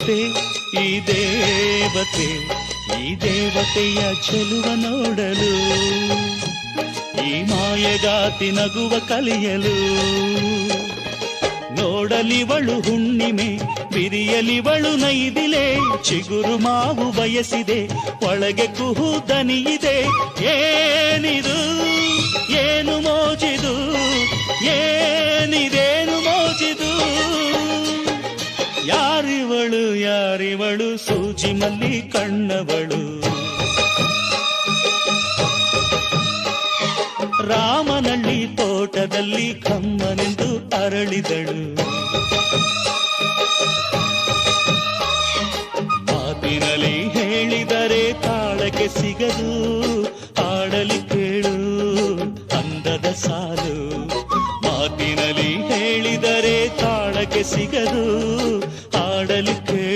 ದೇವತೆ ಈ ದೇವತೆ ಈ ದೇವತೆಯ ಚೆಲುವ ನೋಡಲು ಈ ಮಾಯಗಾತಿ ನಗುವ ಕಲಿಯಲು ನೋಡಲಿವಳು ಹುಣ್ಣಿಮೆ ಬಿರಿಯಲಿವಳು ನೈದಿಲೆ ಚಿಗುರು ಮಾವು ಬಯಸಿದೆ ಒಳಗೆ ಕುಹು ದನಿಯಿದೆ ಏನಿದು ಏನು ಮೋಜಿದು ಏನಿದೇನು ಮೋಜಿದು ಯಾರಿವಳು ಸೂಜಿ ಮಲ್ಲಿ ಕಣ್ಣವಳು ರಾಮನಳ್ಳಿ ತೋಟದಲ್ಲಿ ಕಮ್ಮನೆಂದು ಅರಳಿದಳು